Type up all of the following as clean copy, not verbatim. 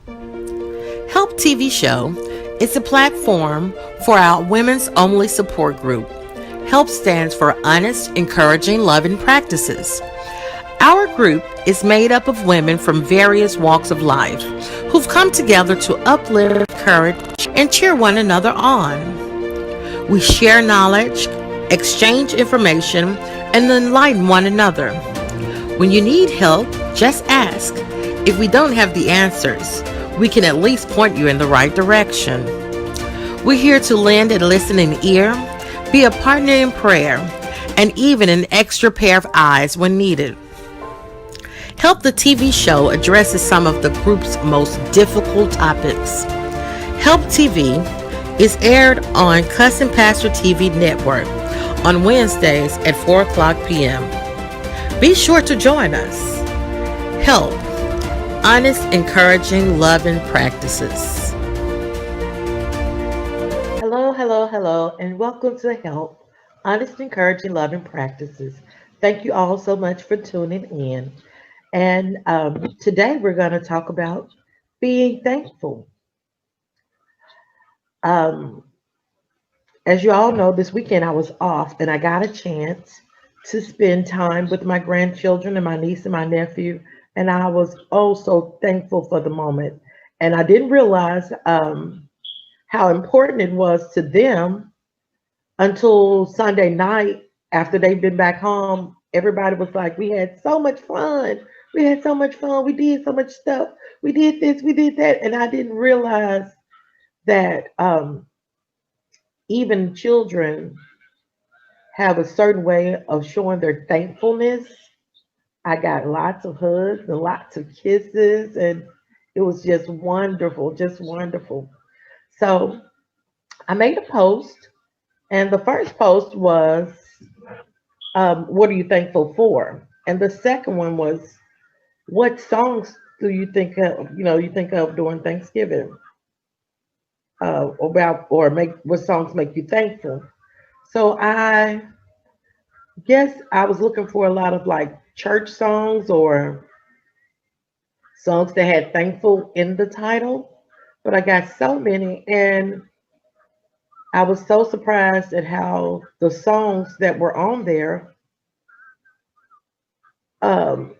Help TV Show is a platform for our women's only support group. HELP stands for Honest, Encouraging, Loving Practices. Our group is made up of women from various walks of life who've come together to uplift, encourage, and cheer one another on. We share knowledge, exchange information, and enlighten one another. When you need help, just ask. If we don't have the answers, we can at least point you in the right direction. We're here to lend a listening ear, be a partner in prayer, and even an extra pair of eyes when needed. Help the TV Show addresses some of the group's most difficult topics. Help TV is aired on Cousin Pastor TV Network on Wednesdays at 4 o'clock p.m. Be sure to join us. Help. Honest, encouraging, loving practices. Hello, and welcome to Help. Honest, encouraging, loving practices. Thank you all so much for tuning in. And today we're going to talk about being thankful. Um, as you all know, this weekend I was off and I got a chance to spend time with my grandchildren and my niece and my nephew. And I was oh so thankful for the moment. And I didn't realize how important it was to them until Sunday night after they've been back home. Everybody was like, we had so much fun. We had so much fun. We did so much stuff. We did this, we did that. And I didn't realize that even children have a certain way of showing their thankfulness. I got lots of hugs and lots of kisses, and it was just wonderful, just wonderful. So I made a post, and the first post was, what are you thankful for? And the second one was, what songs do you think of, you think of during Thanksgiving? About or make what songs make you thankful? So I guess I was looking for a lot of like church songs or songs that had thankful in the title, but I got so many, and I was so surprised at how the songs that were on there um,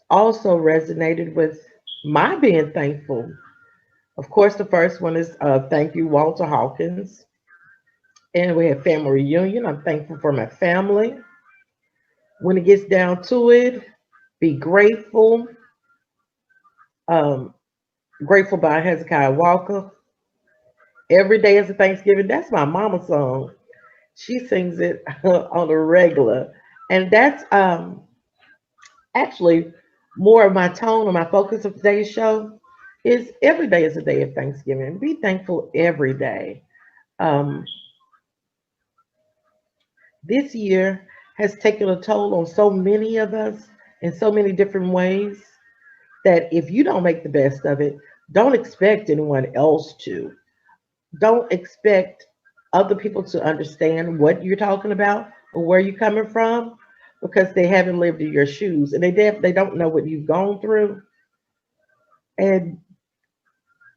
also resonated with my being thankful. Of course, the first one is Thank You, Walter Hawkins. And we have family reunion. I'm thankful for my family. When it gets down to it, be grateful. Um, Grateful by Hezekiah Walker. Every day is a Thanksgiving. That's my mama song. She sings it on a regular. And that's actually more of my tone or my focus of today's show is every day is a day of Thanksgiving. Be thankful every day. Um, this year has taken a toll on so many of us in so many different ways that if you don't make the best of it, don't expect anyone else to. Don't expect other people to understand what you're talking about or where you're coming from because they haven't lived in your shoes and they don't know what you've gone through. And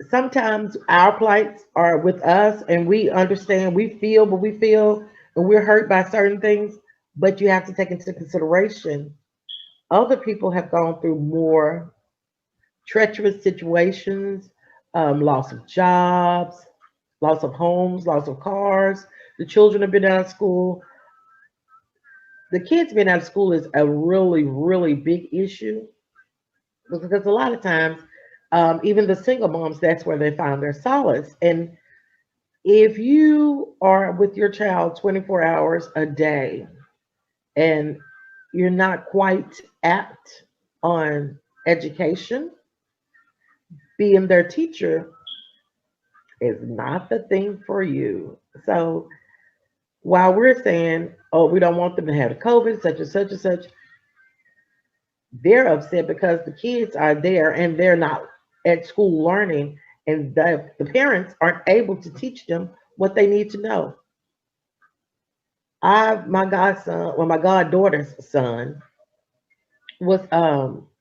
sometimes our plights are with us and we understand, we feel what we feel, and we're hurt by certain things, but you have to take into consideration other people have gone through more treacherous situations, loss of jobs, loss of homes, loss of cars. The children have been out of school. The kids being out of school is a really, really big issue because a lot of times, even the single moms, that's where they find their solace. And if you are with your child 24 hours a day and you're not quite apt on education, being their teacher is not the thing for you. So while we're saying, oh, we don't want them to have the COVID, such and such and such, they're upset because the kids are there and they're not at school learning, and the parents aren't able to teach them what they need to know. My godson, well, my goddaughter's son was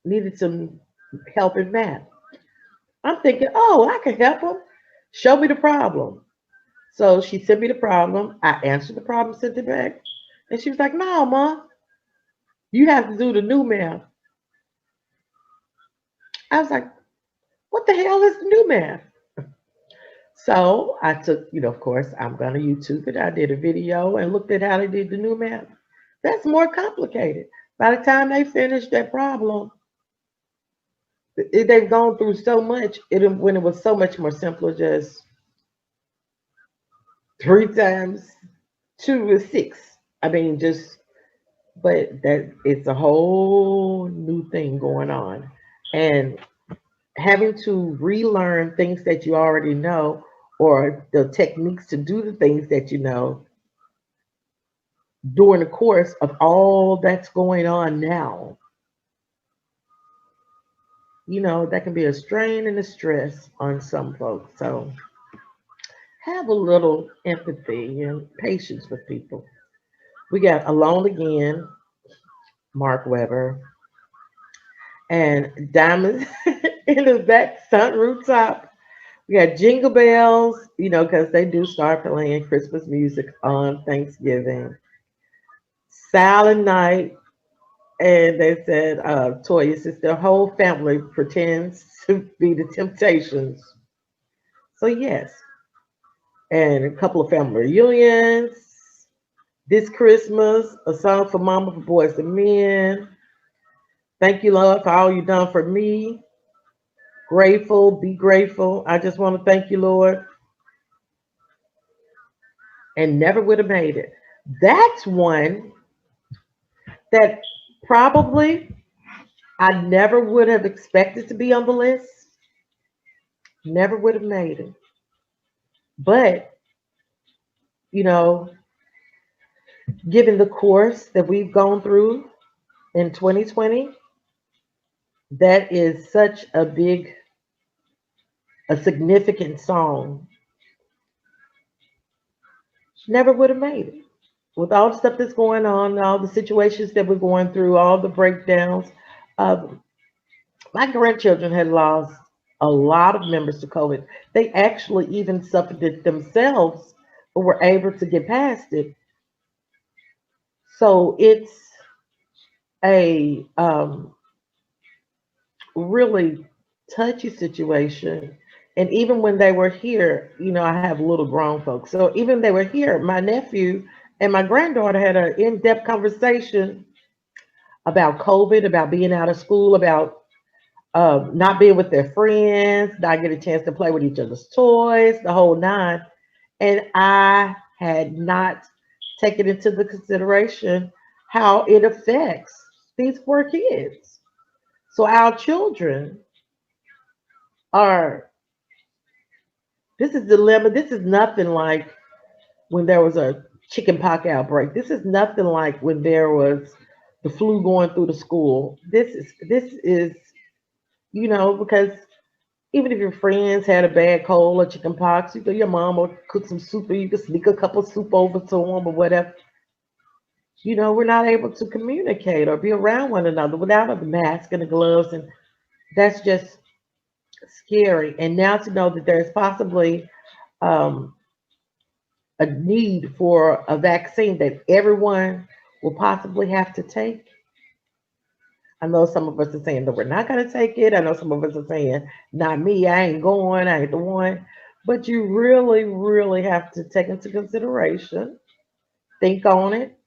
needed some help in math. I'm thinking, oh, I can help them. Show me the problem. So she sent me the problem. I answered the problem, sent it back. And she was like, no, Mom, you have to do the new math. I was like, what the hell is the new math? So I took, of course, I'm going to YouTube it. I did a video and looked at how they did the new math. That's more complicated. By the time they finished that problem, they've gone through so much. When it was so much more simpler, just 3 times 2 is 6. I mean, just but that it's a whole new thing going on, and having to relearn things that you already know, or the techniques to do the things that you know during the course of all that's going on now. That can be a strain and a stress on some folks. So have a little empathy and patience with people. We got Alone Again, Mark Webber, and Diamonds in the Back Sun Rooftop. We got Jingle Bells, because they do start playing Christmas music on Thanksgiving. Silent Night, and they said, Toya says their whole family pretends to be the Temptations. So, yes, and a couple of family reunions. This Christmas, a song for Mama for Boys and Men. Thank you, Lord, for all you've done for me. Grateful, be grateful. I just want to thank you, Lord, and never would have made it. That's one that probably I never would have expected to be on the list. Never would have made it. But, you know, given the course that we've gone through in 2020, that is such a significant song. Never would have made it. With all the stuff that's going on, all the situations that we're going through, all the breakdowns. Uh, my grandchildren had lost a lot of members to COVID. They actually even suffered it themselves, but were able to get past it. So it's a really touchy situation. And even when they were here, I have little grown folks. So even they were here, my nephew and my granddaughter had an in-depth conversation about COVID, about being out of school, about not being with their friends, not getting a chance to play with each other's toys, the whole nine. And I had not taken into the consideration how it affects these poor kids. So our children are, this is dilemma. This is nothing like when there was a chicken pox outbreak. This is nothing like when there was the flu going through the school. This is because even if your friends had a bad cold or chicken pox, your mom will cook some soup, or you can sneak a cup of soup over to them or whatever. We're not able to communicate or be around one another without a mask and the gloves, and that's just scary. And now to know that there's possibly um, a need for a vaccine that everyone will possibly have to take. I know some of us are saying that we're not going to take it. I know some of us are saying, not me, I ain't going, I ain't the one. But you really, really have to take into consideration, think on it,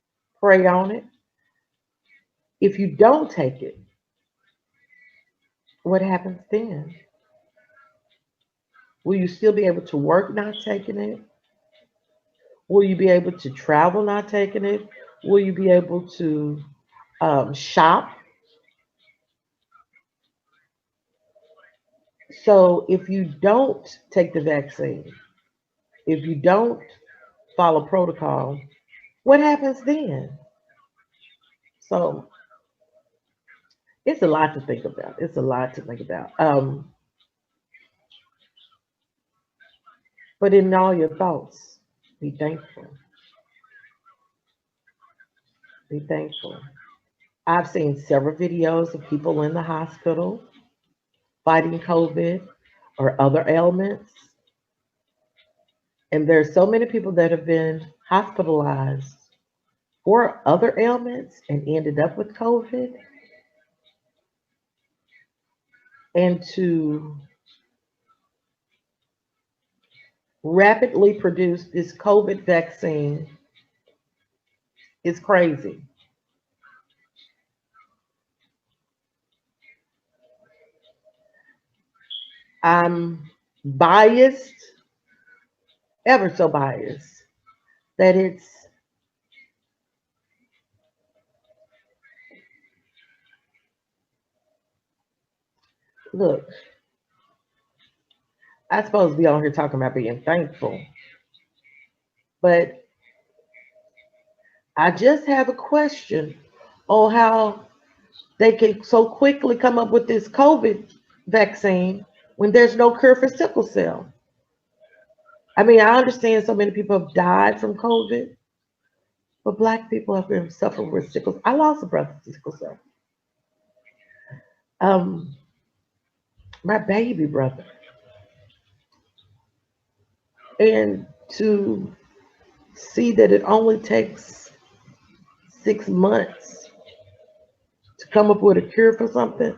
pray on it. If you don't take it, what happens then? Will you still be able to work not taking it? Will you be able to travel not taking it? Will you be able to shop? So if you don't take the vaccine, if you don't follow protocol, what happens then? So it's a lot to think about. It's a lot to think about. But in all your thoughts, be thankful. Be thankful. I've seen several videos of people in the hospital fighting COVID. or other ailments. And there's so many people that have been hospitalized for other ailments and ended up with COVID. And to rapidly produce this COVID vaccine is crazy. I'm biased, ever so biased, that it's, look, I suppose we on here talking about being thankful, but I just have a question on how they can so quickly come up with this COVID vaccine when there's no cure for sickle cell. I mean, I understand so many people have died from COVID, but Black people have been suffering with sickle. I lost a brother to sickle cell. Um, my baby brother, and to see that it only takes 6 months to come up with a cure for something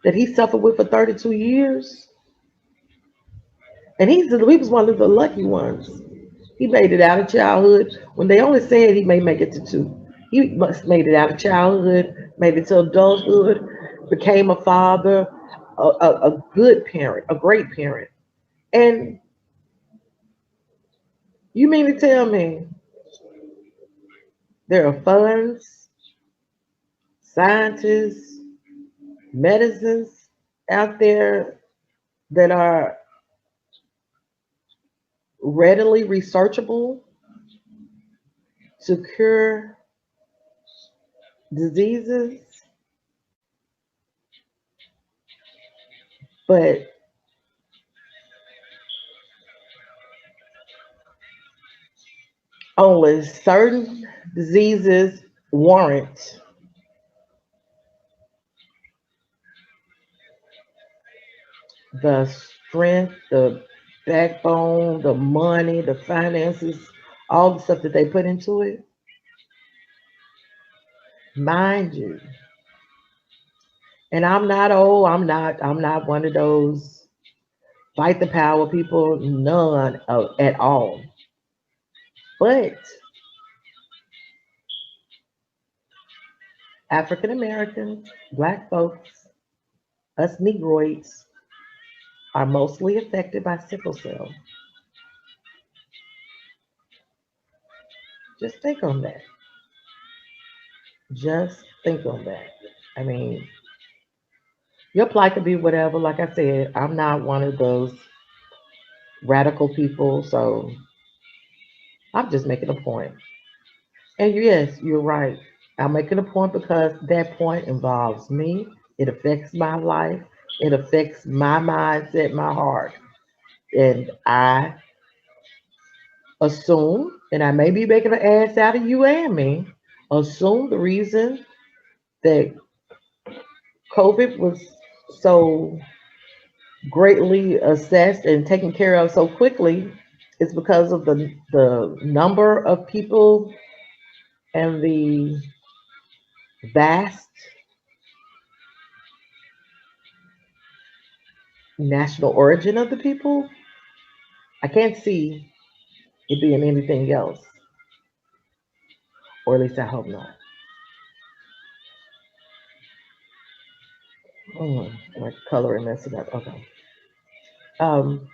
that he suffered with for 32 years, and he was one of the lucky ones. He made it out of childhood when they only said he may make it to two. He must made it out of childhood, made it to adulthood, became a father, a good parent, a great parent. And you mean to tell me there are funds, scientists, medicines out there that are readily researchable to cure diseases, but only certain diseases warrant the strength, the backbone, the money, the finances, all the stuff that they put into it. Mind you, and I'm not old, I'm not one of those fight the power people, none of, at all. But African Americans, black folks, us Negroids are mostly affected by sickle cell. Just think on that. Just think on that. I mean, your plight could be whatever. Like I said, I'm not one of those radical people, so I'm just making a point. And yes, you're right. I'm making a point because that point involves me. It affects my life. It affects my mindset, my heart. And I assume, and I may be making an ass out of you and me, assume the reason that COVID was so greatly assessed and taken care of so quickly is because of the number of people and the vast national origin of the people. I can't see it being anything else, or at least I hope not. My coloring messing up. Okay. Um,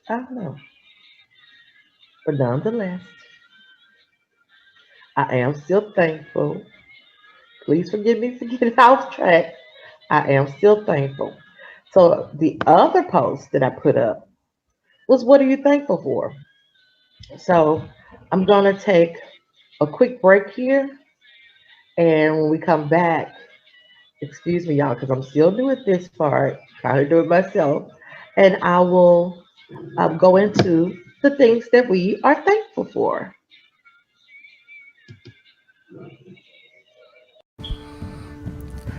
I don't know, but nonetheless, I am still thankful. Please forgive me for getting off track. I am still thankful. So the other post that I put up was, "What are you thankful for?" So I'm gonna take a quick break here, and when we come back, excuse me, y'all, because I'm still new at this part, trying to do it myself, and I will go into the things that we are thankful for.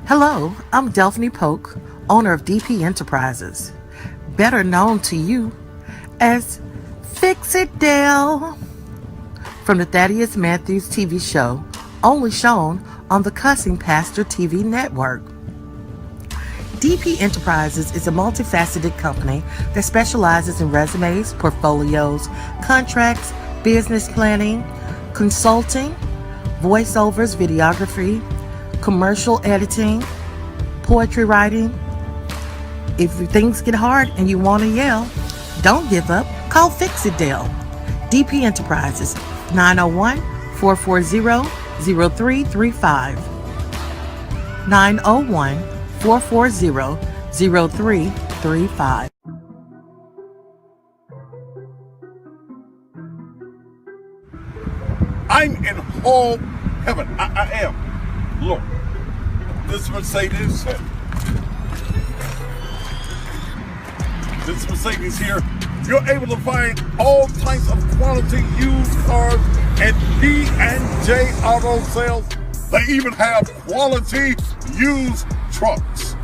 Hello, I'm Delphine Polk, owner of DP Enterprises, better known to you as Fix It Dale, from the Thaddeus Matthews TV show, only shown on the Cussing Pastor TV network. DP Enterprises is a multifaceted company that specializes in resumes, portfolios, contracts, business planning, consulting, voiceovers, videography, commercial editing, poetry writing. If things get hard and you want to yell, don't give up. Call Fix It Dale. DP Enterprises, 901 440 0335. 901 440 0335. I'm in all heaven. I am. Look, this Mercedes. This Mercedes here, you're able to find all types of quality used cars at B&J Auto Sales. They even have quality used trucks.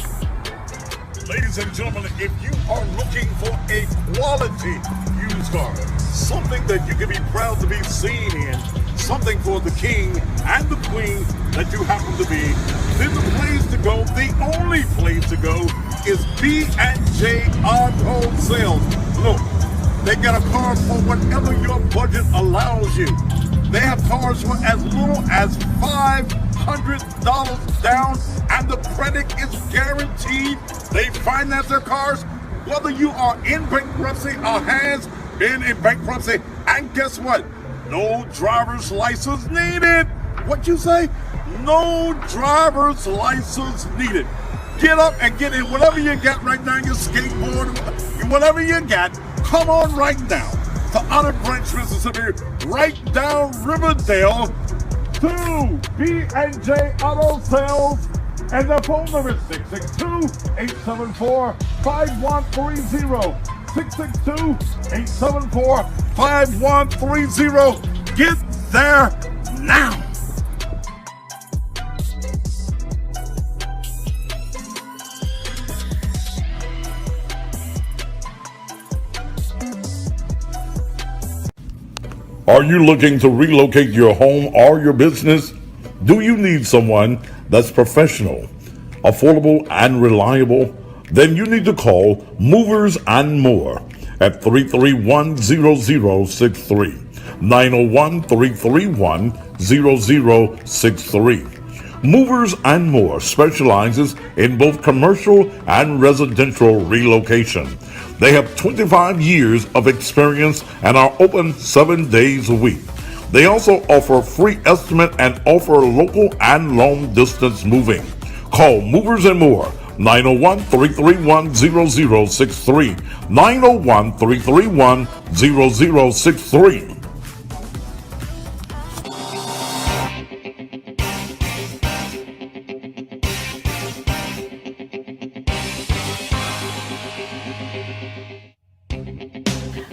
Ladies and gentlemen, if you are looking for a quality used car, something that you can be proud to be seen in, something for the king and the queen that you happen to be, then the place to go, the only place to go, is B&J Auto Sales. Look, they got a car for whatever your budget allows you. They have cars for as little as $500 down, and the credit is guaranteed. They finance their cars, whether you are in bankruptcy or has been in bankruptcy. And guess what? No driver's license needed. What you say? No driver's license needed. Get up and get in whatever you got right now, your skateboard, whatever you got. Come on right now to Olive Branch, Mississippi, right down Riverdale to B&J Auto Sales. And the phone number is 662-874-5130. 662-874-5130. Get there now. Are you looking to relocate your home or your business? Do you need someone that's professional, affordable, and reliable? Then you need to call Movers and More at 331-0063, 901-331-0063. Movers and More specializes in both commercial and residential relocation. They have 25 years of experience and are open 7 days a week. They also offer free estimate and offer local and long distance moving. Call Movers and More, 901-331-0063, 901-331-0063.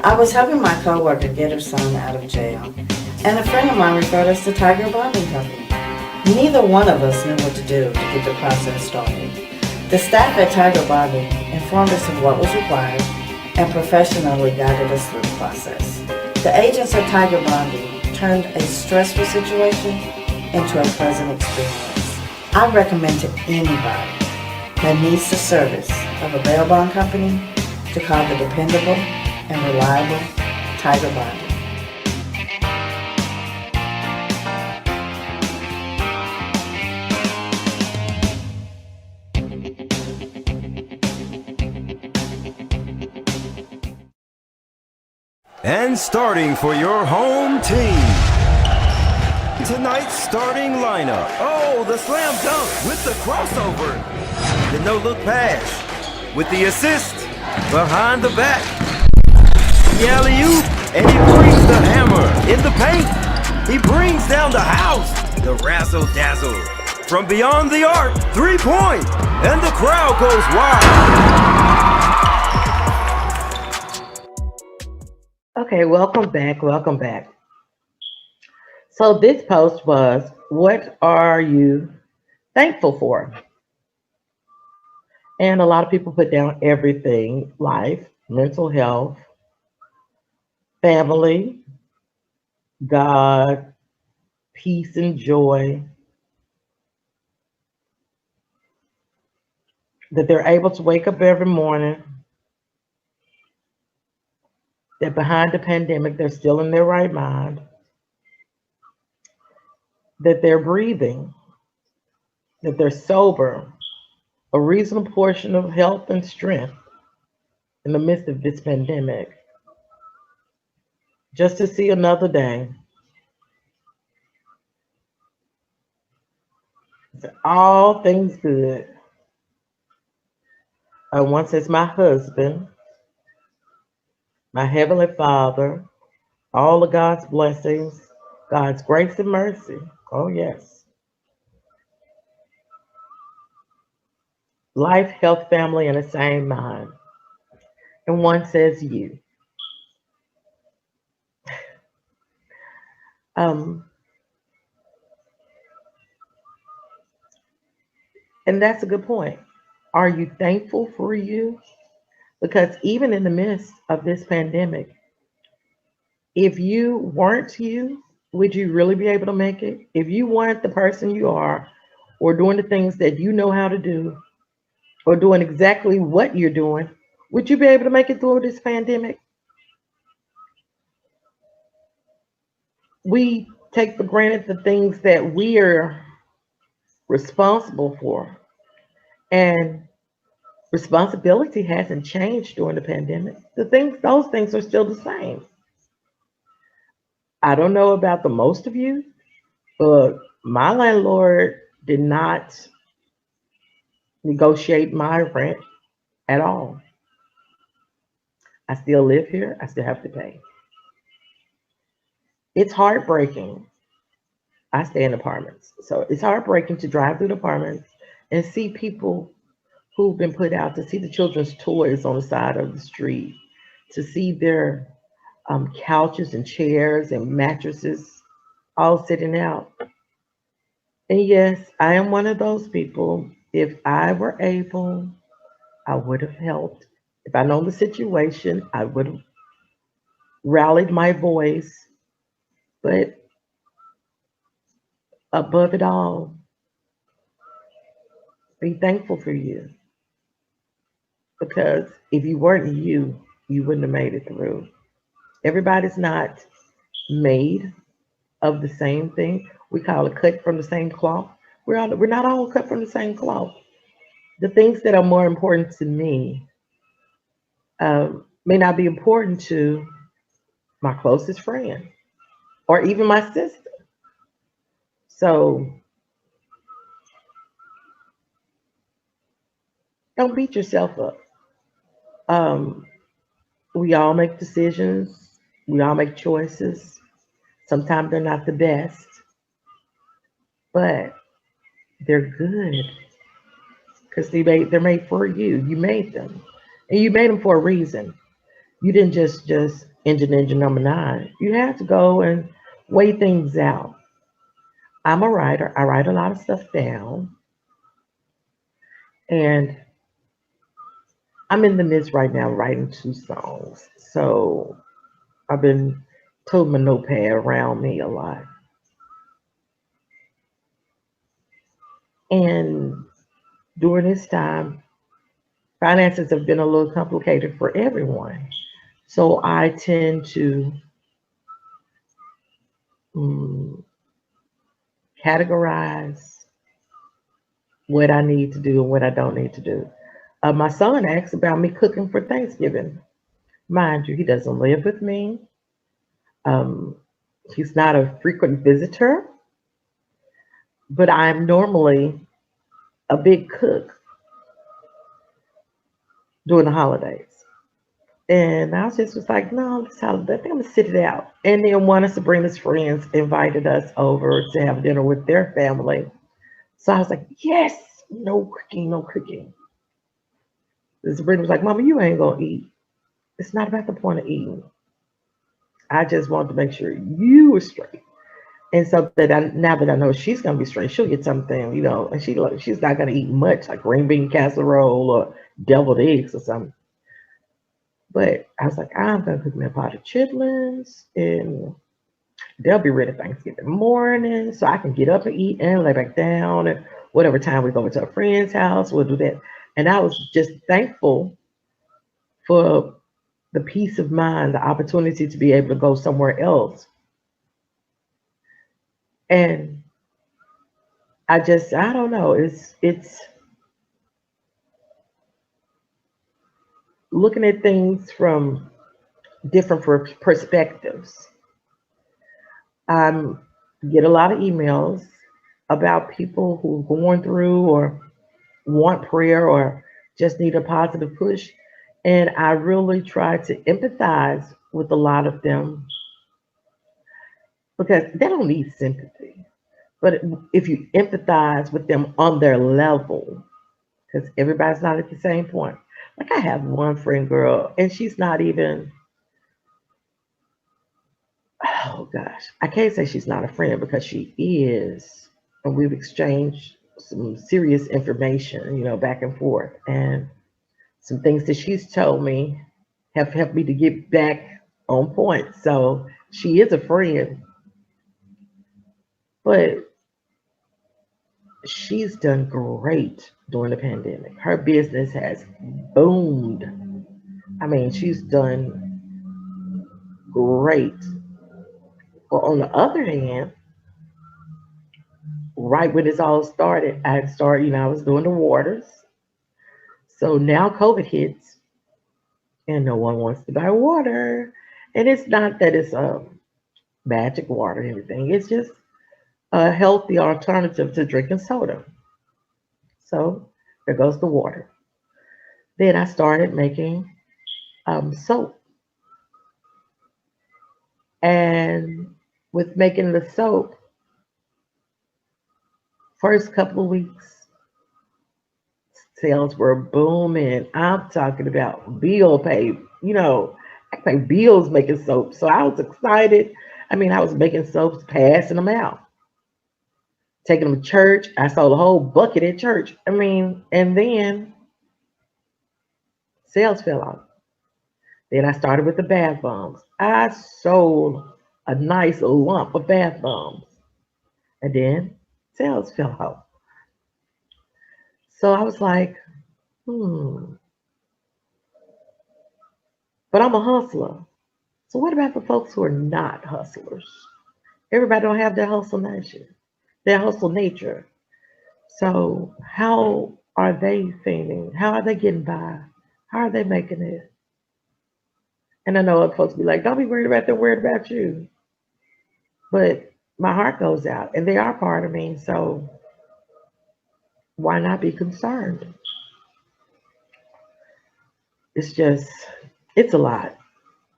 I was helping my coworker get her son out of jail, and a friend of mine referred us to Tiger Bonding Company. Neither one of us knew what to do to get the process started. The staff at Tiger Bonding informed us of what was required and professionally guided us through the process. The agents at Tiger Bonding turned a stressful situation into a pleasant experience. I recommend to anybody that needs the service of a bail bond company to call the dependable and reliable Tiger Bonding. And starting for your home team. Tonight's starting lineup. Oh, the slam dunk with the crossover. The no-look pass with the assist behind the back. The alley-oop, and he brings the hammer in the paint. He brings down the house. The razzle-dazzle. From beyond the arc, 3-point, and the crowd goes wild. Okay, welcome back. Welcome back. So this post was, what are you thankful for? And a lot of people put down everything: life, mental health, family, God, peace, and joy, that they're able to wake up every morning, that behind the pandemic, they're still in their right mind, that they're breathing, that they're sober, a reasonable portion of health and strength in the midst of this pandemic, just to see another day. All things good. One says, my husband, my heavenly Father, all of God's blessings, God's grace and mercy. Oh, yes. Life, health, family, and a sane mind. And one says, you. Um, and that's a good point. Are you thankful for you? Because even in the midst of this pandemic, if you weren't you, would you really be able to make it? If you weren't the person you are, or doing the things that you know how to do, or doing exactly what you're doing, would you be able to make it through this pandemic? We take for granted the things that we are responsible for. And responsibility hasn't changed during the pandemic. Those things are still the same. I don't know about the most of you, but my landlord did not negotiate my rent at all. I still live here. I still have to pay. It's heartbreaking. I stay in apartments. So it's heartbreaking to drive through the apartments and see people who've been put out, to see the children's toys on the side of the street, to see their couches and chairs and mattresses all sitting out. And yes, I am one of those people. If I were able, I would have helped. If I know the situation, I would have rallied my voice. But above it all, be thankful for you. Because if you weren't you, you wouldn't have made it through. Everybody's not made of the same thing. We call it cut from the same cloth. We're not all cut from the same cloth. The things that are more important to me may not be important to my closest friend or even my sister. So don't beat yourself up. Um, we all make decisions. We all make choices. Sometimes they're not the best, but they're good because they're made for you. You made them, and you made them for a reason. You didn't just engine number 9. You had to go and weigh things out. I'm a writer. I write a lot of stuff down, and I'm in the midst right now writing 2 songs. So I've been toting my notepad around me a lot. And during this time, finances have been a little complicated for everyone. So I tend to mm, categorize what I need to do and what I don't need to do. My son asked about me cooking for Thanksgiving. Mind you, he doesn't live with me. Um, he's not a frequent visitor, but I'm normally a big cook during the holidays. And I was like, no, this holiday, I think I'm gonna sit it out. And then one of Sabrina's friends invited us over to have dinner with their family. So I was like, yes, no cooking, no cooking. And Sabrina was like, Mama, you ain't gonna eat. It's not about the point of eating. I just wanted to make sure you were straight. And so that now that I know she's gonna be straight, she'll get something, and she's not gonna eat much like green bean casserole or deviled eggs or something. But I was like, I'm gonna cook me a pot of chitlins, and they'll be ready Thanksgiving morning, so I can get up and eat and lay back down. And whatever time we go into a friend's house, we'll do that. And I was just thankful for the peace of mind, the opportunity to be able to go somewhere else. And I don't know, it's looking at things from different perspectives. I get a lot of emails about people who are going through or want prayer or just need a positive push. And I really try to empathize with a lot of them because they don't need sympathy. But if you empathize with them on their level, because everybody's not at the same point. Like I have one friend girl, and she's not even, oh gosh, I can't say she's not a friend because she is. And we've exchanged some serious information, back and forth. And some things that she's told me have helped me to get back on point. So she is a friend, but she's done great during the pandemic. Her business has boomed. I mean, she's done great. But on the other hand, right when this all started, I was doing the waters. So now COVID hits and no one wants to buy water. And it's not that it's magic water or anything. It's just a healthy alternative to drinking soda. So there goes the water. Then I started making soap. And with making the soap, first couple of weeks, sales were booming. I'm talking about bill pay. I pay bills making soap. So I was excited. I mean, I was making soaps, passing them out, taking them to church. I sold a whole bucket at church. I mean, and then sales fell off. Then I started with the bath bombs. I sold a nice lump of bath bombs. And then sales fell off. So I was like, hmm, but I'm a hustler. So what about the folks who are not hustlers? Everybody don't have their hustle nature. So how are they feeling? How are they getting by? How are they making it? And I know other folks be like, don't be worried about them, worried about you. But my heart goes out and they are part of me. So why not be concerned? It's just, it's a lot.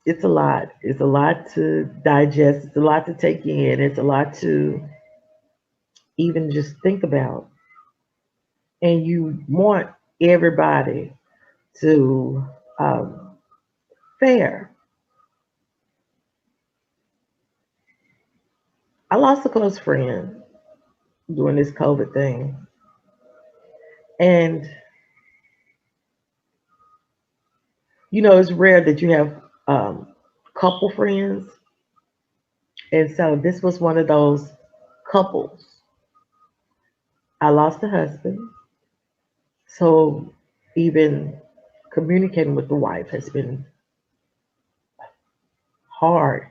It's a lot. It's a lot to digest. It's a lot to take in. It's a lot to even just think about. And you want everybody to fare. I lost a close friend during this COVID thing. And, it's rare that you have couple friends. And so this was one of those couples. I lost a husband. So even communicating with the wife has been hard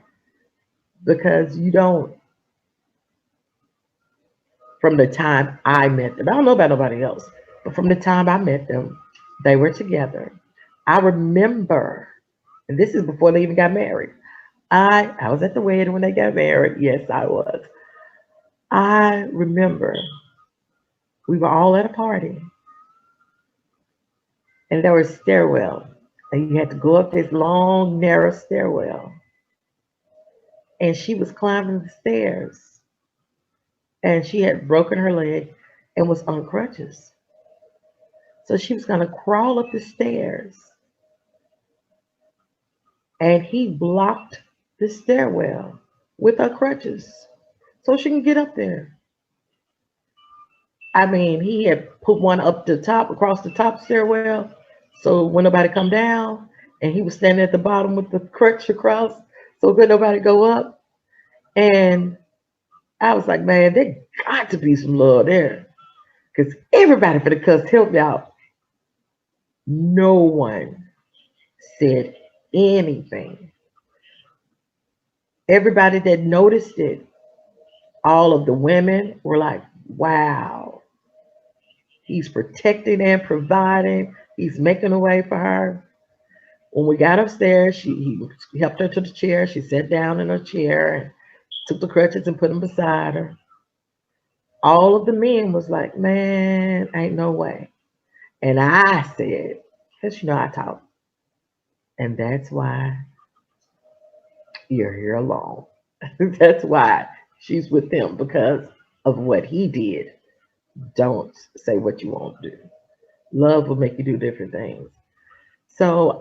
because you don't, from the time I met them, I don't know about nobody else, but from the time I met them, they were together. I remember, and this is before they even got married. I was at the wedding when they got married. Yes, I was. I remember we were all at a party and there was a stairwell. And you had to go up this long, narrow stairwell. And she was climbing the stairs and she had broken her leg and was on crutches. So she was going to crawl up the stairs and he blocked the stairwell with her crutches. so she can get up there. I mean, he had put one up the top, across the top stairwell, so when nobody come down, and he was standing at the bottom with the crutch across, so could nobody go up. And I was like, man, there got to be some love there, because everybody for the cuss helped me out. No one said anything. Everybody that noticed it, all of the women were like, wow, he's protecting and providing. He's making a way for her. When we got upstairs, he helped her to the chair. She sat down in her chair and took the crutches and put them beside her. All of the men was like, man, ain't no way. And I said, because you know I talk. And that's why you're here alone. That's why she's with him, because of what he did. Don't say what you won't do. Love will make you do different things. So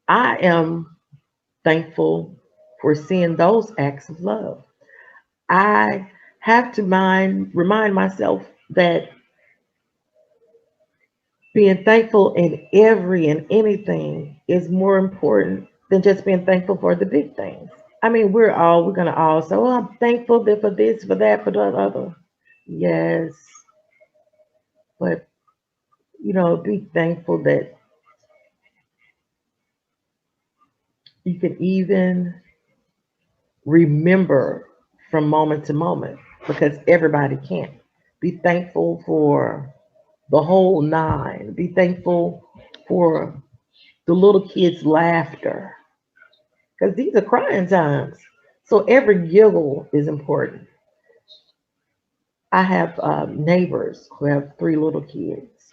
I am thankful for seeing those acts of love. I have to remind myself that being thankful in every and anything is more important than just being thankful for the big things. I mean, we're gonna all say, "Oh, I'm thankful for this, for that, for the other." Yes, but be thankful that you can even remember from moment to moment, because everybody can't. Be thankful for the whole nine. Be thankful for the little kids' laughter, because these are crying times. So every giggle is important. I have neighbors who have three little kids,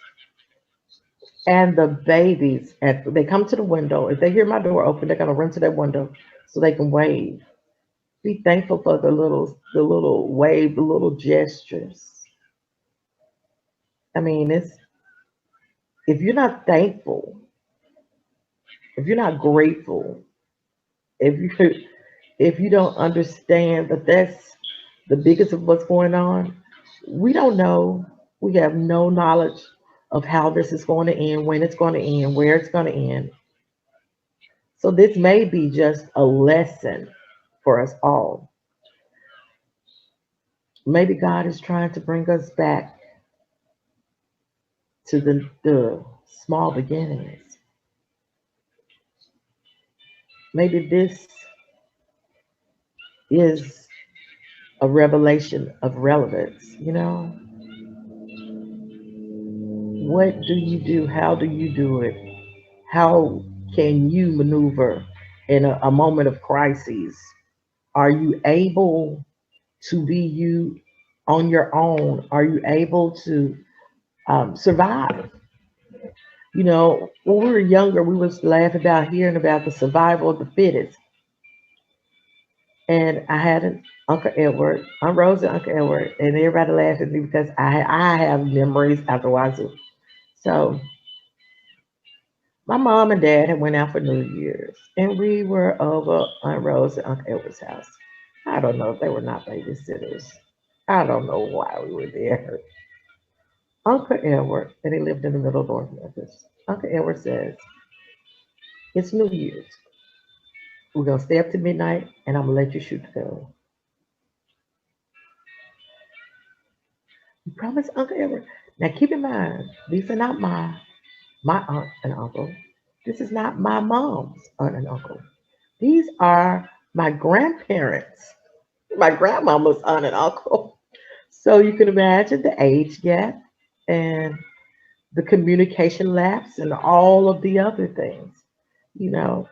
and the babies, they come to the window. If they hear my door open, they're gonna run to that window so they can wave. Be thankful for the little wave, the little gestures. I mean, if you're not thankful, if you're not grateful, if you if you don't understand that that's the biggest of what's going on, we don't know. We have no knowledge of how this is going to end, when it's going to end, where it's going to end. So this may be just a lesson for us all. Maybe God is trying to bring us back to the small beginnings. Maybe this is a revelation of relevance. What do you do? How do you do it? How can you maneuver in a moment of crises? Are you able to be you on your own? Are you able to survive? When we were younger, we was laughing about hearing about the survival of the fittest. And I had an Uncle Edward, Aunt Rose and Uncle Edward, and everybody laughed at me because I have memories after Wazoo. So my mom and dad had went out for New Year's, and we were over Aunt Rose and Uncle Edward's house. I don't know if they were not babysitters. I don't know why we were there. Uncle Edward, and he lived in the middle of North Memphis. Uncle Edward says, "It's New Year's. We're gonna stay up to midnight, and I'm gonna let you shoot the gun." You promise, Uncle Edward? Now keep in mind, these are not my aunt and uncle. This is not my mom's aunt and uncle. These are my grandparents, my grandmama's aunt and uncle. So you can imagine the age gap and the communication lapse and all of the other things. You know,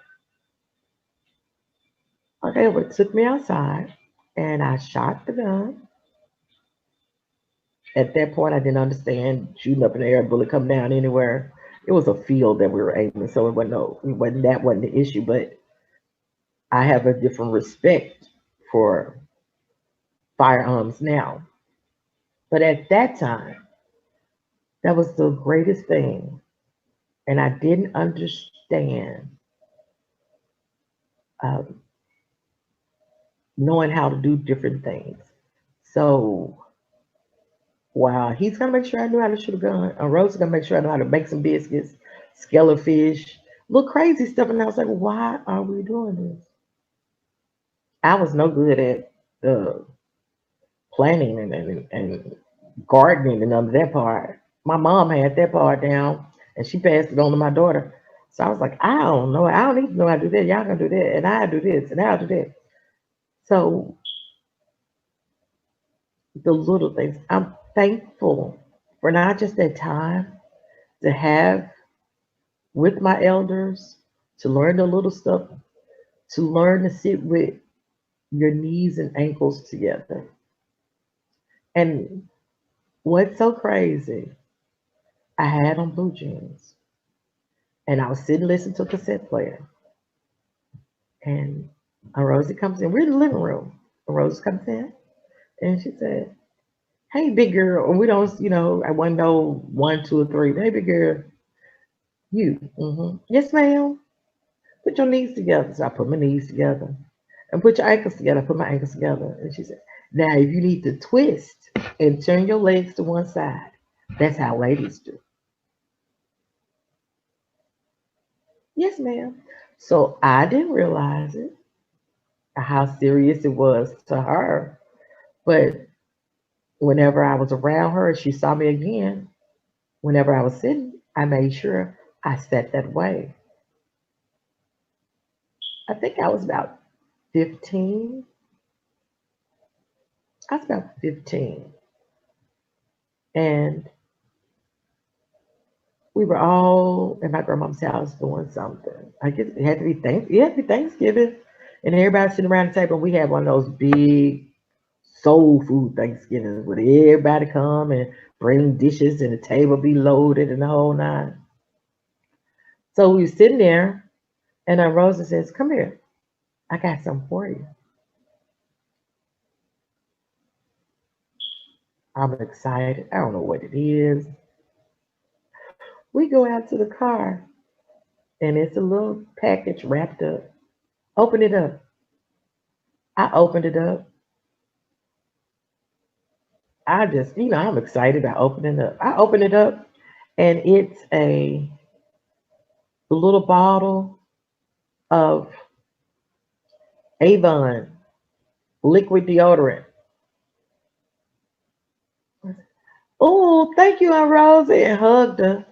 okay, well, it took me outside and I shot the gun. At that point, I didn't understand shooting up in the air, a bullet come down anywhere. It was a field that we were aiming, so it wasn't the issue. But I have a different respect for firearms now. But at that time, that was the greatest thing, and I didn't understand. Um, knowing how to do different things. So, wow, he's gonna make sure I knew how to shoot a gun. And Rose is gonna make sure I know how to make some biscuits, scale a fish, little crazy stuff. And I was like, why are we doing this? I was no good at uh, planning and gardening and none of that part. My mom had that part down, and she passed it on to my daughter. So I was like, I don't know. I don't need to know how to do that. Y'all gonna do that, and I do this, and I'll do that. So the little things. I'm thankful for not just that time to have with my elders, to learn the little stuff, to learn to sit with your knees and ankles together. And what's so crazy, I had on blue jeans and I was sitting listening to a cassette player. And Rosie comes in. We're in the living room. Rosie comes in and she said, hey, big girl. And we don't, I wasn't know one, two, or three. Hey, big girl, you. Yes, ma'am. Put your knees together. So I put my knees together. And put your ankles together. I put my ankles together. And she said, now, if you need to twist and turn your legs to one side, that's how ladies do. Yes, ma'am. So I didn't realize it, how serious it was to her. But whenever I was around her, she saw me again. Whenever I was sitting, I made sure I sat that way. I think I was about 15. I was about 15. And we were all at my grandma's house doing something. I guess it had to be it had to be Thanksgiving. And everybody sitting around the table. We had one of those big soul food Thanksgivings where everybody come and bring dishes and the table be loaded and the whole nine. So we were sitting there and Rosa says, come here. I got something for you. I'm excited. I don't know what it is. We go out to the car and it's a little package wrapped up. Open it up. I opened it up. I just, I'm excited about opening it up. I open it up and it's a little bottle of Avon liquid deodorant. Oh, thank you, Aunt Rosie, and hugged her.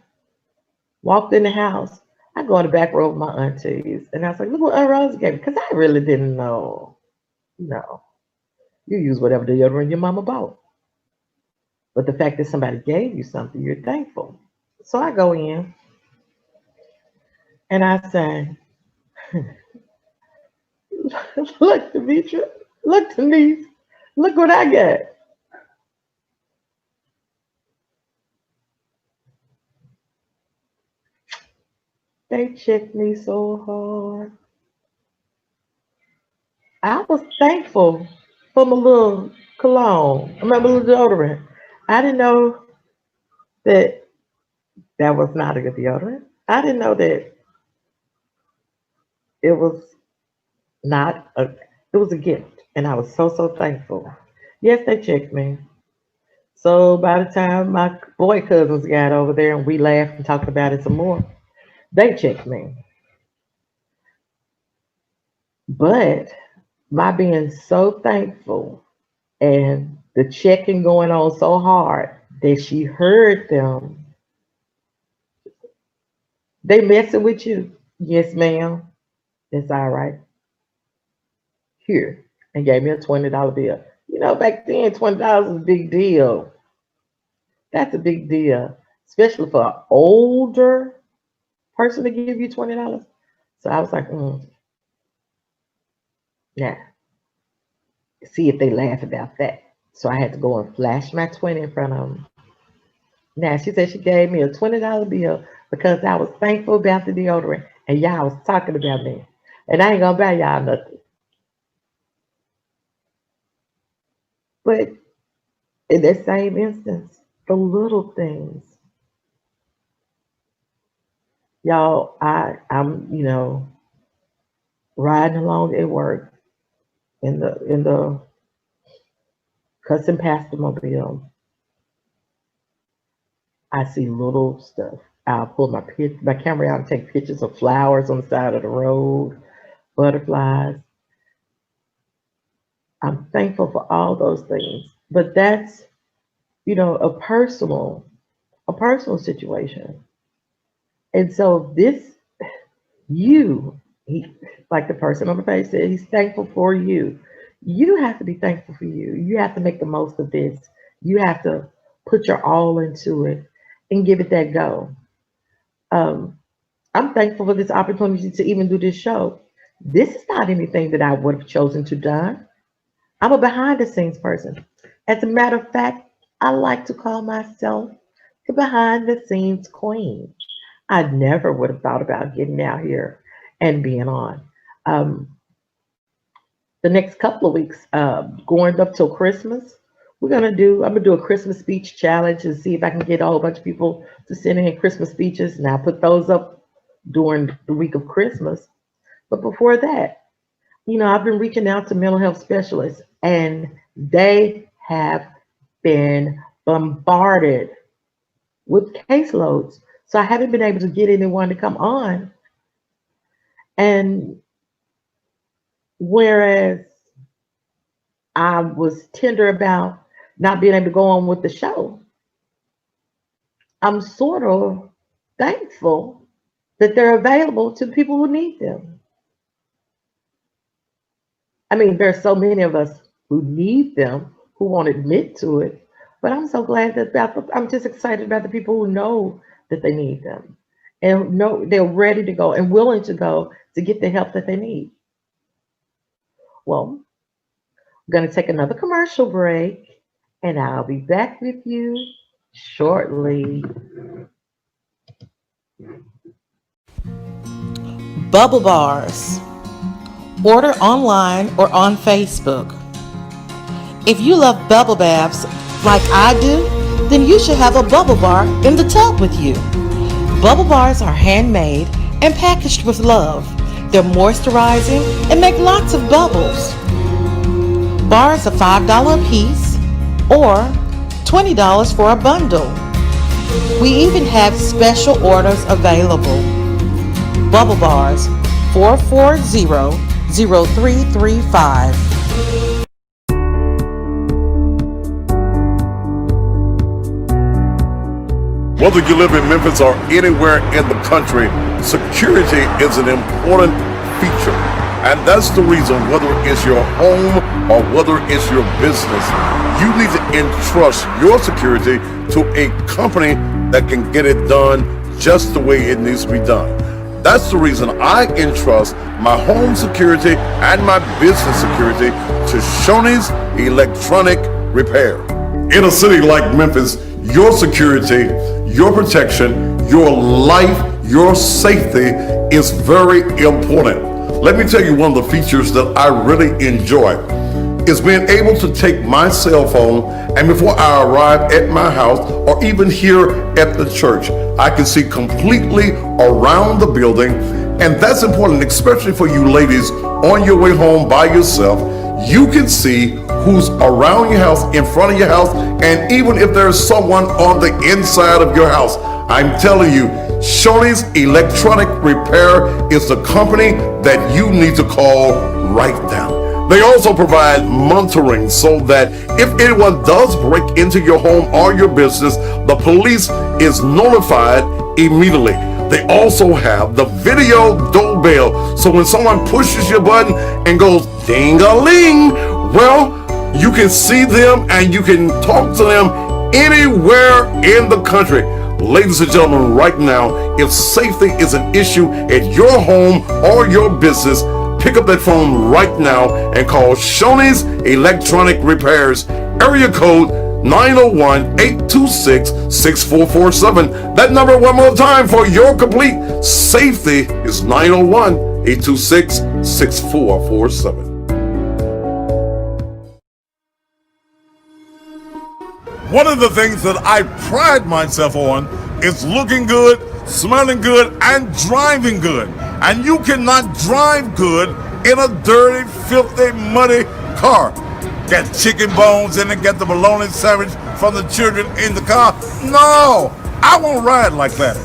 Walked in the house. I go in the back row with my aunties, and I was like, "Look what Aunt Rosie gave me," because I really didn't know. No, you use whatever deodorant your mama bought, but the fact that somebody gave you something, you're thankful. So I go in and I say, "Look, Demetra, look, Denise, look what I got." They checked me so hard. I was thankful for my little cologne. I mean, my little deodorant. I didn't know that that was not a good deodorant. I didn't know that it was not a. It was a gift, and I was so thankful. Yes, they checked me. So by the time my boy cousins got over there and we laughed and talked about it some more, they checked me. But my being so thankful and the checking going on so hard that she heard them. They messing with you? Yes, ma'am. It's all right. Here. And gave me a $20 bill. Back then $20 was a big deal. That's a big deal. Especially for an older person to give you $20. So I was like, yeah, see if they laugh about that. So I had to go and flash my 20 in front of them. Now she said she gave me a $20 bill because I was thankful about the deodorant and y'all was talking about me. And I ain't gonna buy y'all nothing. But in that same instance, the little things, y'all, I'm riding along at work in the custom pastor mobile, I see little stuff. I'll pull my camera out and take pictures of flowers on the side of the road, butterflies. I'm thankful for all those things. But that's, a personal situation. And so you, he, like the person on the page said, he's thankful for you. You have to be thankful for you. You have to make the most of this. You have to put your all into it and give it that go. Um, I'm thankful for this opportunity to even do this show. This is not anything that I would have chosen to done. I'm a behind the scenes person. As a matter of fact, I like to call myself the behind the scenes queen. I never would have thought about getting out here and being on. Um, the next couple of weeks, going up till Christmas, I'm gonna do a Christmas speech challenge and see if I can get a whole bunch of people to send in Christmas speeches. And I'll put those up during the week of Christmas. But before that, I've been reaching out to mental health specialists, and they have been bombarded with caseloads. So I haven't been able to get anyone to come on. And whereas I was tender about not being able to go on with the show, I'm sort of thankful that they're available to people who need them. I mean, there's so many of us who need them who won't admit to it, but I'm so glad I'm just excited about the people who know that they need them and know they're ready to go and willing to go to get the help that they need. Well, I'm going to take another commercial break, and I'll be back with you shortly. Bubble bars. Order online or on Facebook. If you love bubble baths like I do, then you should have a bubble bar in the tub with you. Bubble bars are handmade and packaged with love. They're moisturizing and make lots of bubbles. Bars are $5 a piece or $20 for a bundle. We even have special orders available. Bubble bars 440-0335. Whether you live in Memphis or anywhere in the country, security is an important feature. And that's the reason, whether it's your home or whether it's your business, you need to entrust your security to a company that can get it done just the way it needs to be done. That's the reason I entrust my home security and my business security to Shoney's Electronic Repair. In a city like Memphis, your security, your protection, your life, your safety is very important. Let me tell you one of the features that I really enjoy is being able to take my cell phone, and before I arrive at my house or even here at the church, I can see completely around the building. And that's important, especially for you ladies on your way home by yourself. You can see who's around your house, in front of your house, and even if there's someone on the inside of your house. I'm telling you, Shoney's Electronic Repair is the company that you need to call right now. They also provide monitoring so that if anyone does break into your home or your business, the police is notified immediately. They also have the video doorbell, so when someone pushes your button and goes ding-a-ling, well, you can see them and you can talk to them anywhere in the country. Ladies and gentlemen, right now, if safety is an issue at your home or your business, pick up that phone right now and call Shoney's Electronic Repairs, area code 901-826-6447. That number one more time for your complete safety is 901-826-6447. One of the things that I pride myself on is looking good, smelling good, and driving good. And you cannot drive good in a dirty, filthy, muddy car. Got chicken bones in it, got the bologna sandwich from the children in the car. No, I won't ride like that.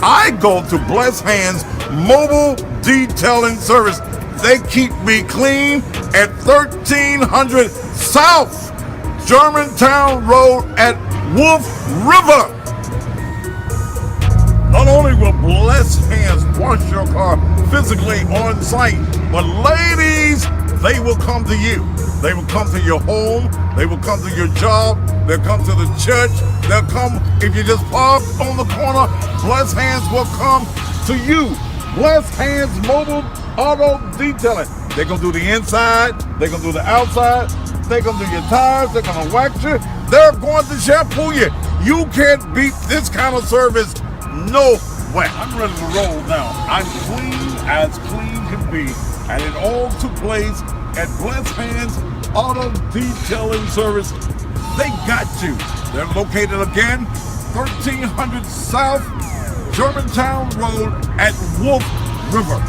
I go to Blessed Hands Mobile Detailing Service. They keep me clean at 1300 South Germantown Road at Wolf River. Not only will Blessed Hands wash your car physically on site, but ladies, they will come to you. They will come to your home. They will come to your job. They'll come to the church. They'll come if you just park on the corner. Blessed Hands will come to you. Blessed Hands Mobile Auto Detailing. They're going to do the inside. They're going to do the outside. They're going to do your tires. They're going to wax you. They're going to shampoo you. You can't beat this kind of service nowhere. I'm ready to roll now. I'm clean as clean can be. And it all took place at Blessed Hands Auto Detailing Service. They got you. They're located again, 1300 South Germantown Road at Wolf River.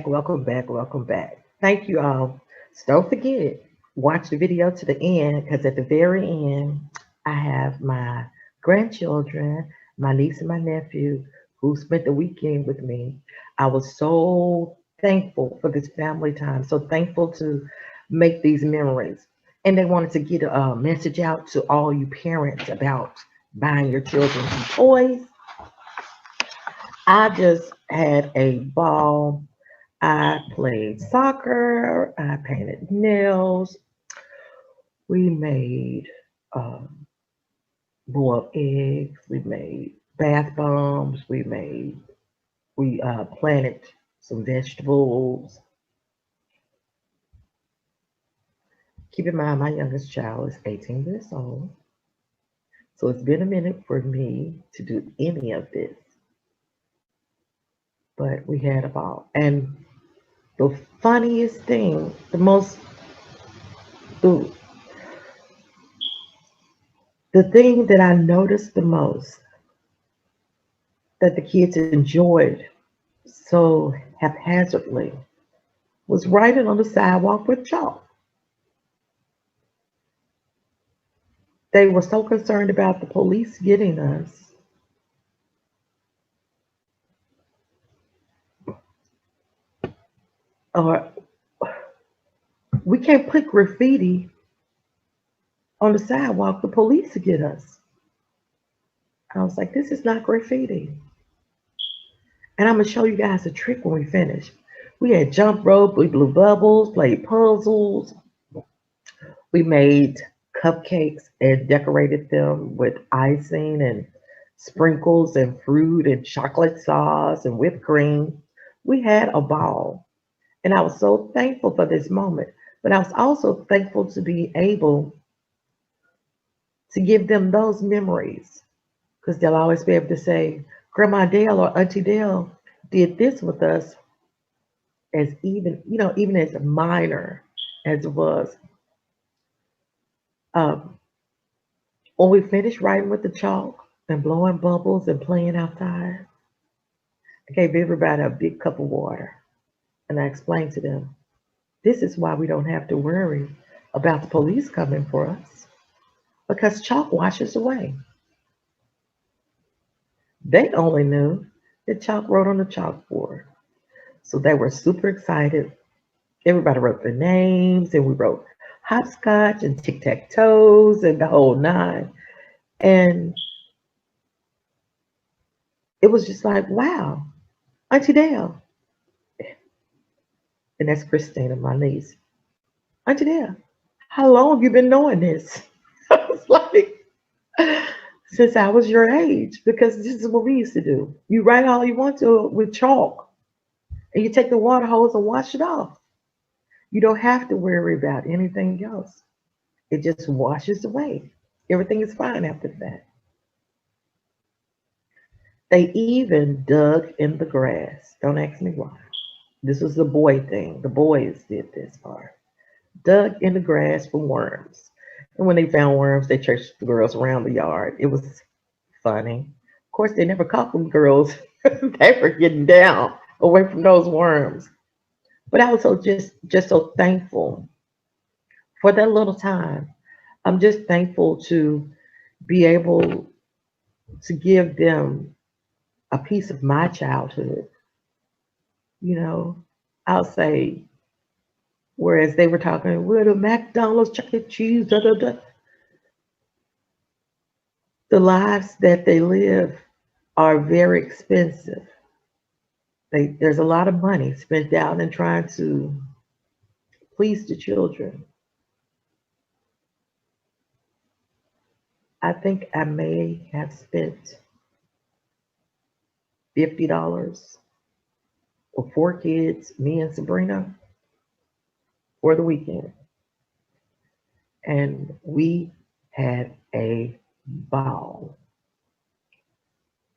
Welcome back, welcome back. Thank you all. So don't forget, watch the video to the end because at the very end, I have my grandchildren, my niece and my nephew who spent the weekend with me. I was so thankful for this family time, so thankful to make these memories. And they wanted to get a message out to all you parents about buying your children some toys. I just had a ball. I played soccer. I painted nails. We made boiled eggs. We made bath bombs. We planted some vegetables. Keep in mind, my youngest child is 18 years old. So it's been a minute for me to do any of this. But we had a ball. And the funniest thing, the, the thing that I noticed the most that the kids enjoyed so haphazardly was writing on the sidewalk with chalk. They were so concerned about the police getting us, or we can't put graffiti on the sidewalk, the police to get us. I was like, this is not graffiti. And I'm gonna show you guys a trick when we finish. We had jump rope, we blew bubbles, played puzzles, we made cupcakes and decorated them with icing and sprinkles and fruit and chocolate sauce and whipped cream. We had a ball. And I was so thankful for this moment. But I was also thankful to be able to give them those memories because they'll always be able to say, Grandma Dale or Auntie Dale did this with us, as even as minor as it was. Um, when we finished writing with the chalk and blowing bubbles and playing outside, I gave everybody a big cup of water and I explained to them, this is why we don't have to worry about the police coming for us because chalk washes away. They only knew that chalk wrote on the chalkboard. So they were super excited. Everybody wrote their names and we wrote hopscotch and tic-tac-toes and the whole nine. And it was just like, wow, Auntie Dale, and that's Christina, my niece. Auntie Dale, how long have you been knowing this? I was like, since I was your age, because this is what we used to do. You write all you want to with chalk, and you take the water hose and wash it off. You don't have to worry about anything else. It just washes away. Everything is fine after that. They even dug in the grass. Don't ask me why. This was the boy thing. The boys did this part. Dug in the grass for worms. And when they found worms, they chased the girls around the yard. It was funny. Of course, they never caught them girls. They were getting down away from those worms. But I was just so thankful for that little time. I'm just thankful to be able to give them a piece of my childhood. You know, I'll say, whereas they were talking, well, the McDonald's, Chuck E. Cheese, da da da. The lives that they live are very expensive. There's a lot of money spent out in trying to please the children. I think I may have spent $50 for 4 kids, me and Sabrina, for the weekend. And we had a ball.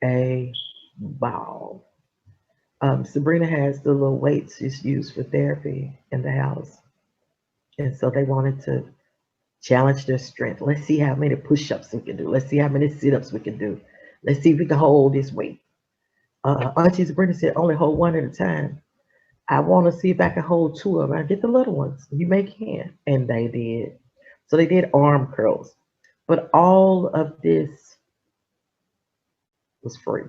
A ball. Sabrina has the little weights she's used for therapy in the house. And so they wanted to challenge their strength. Let's see how many push ups we can do. Let's see how many sit ups we can do. Let's see if we can hold this weight. Auntie Sabrina said, only hold one at a time. I want to see if I can hold two of them. I get the little ones. You may can. And they did. So they did arm curls. But all of this was free.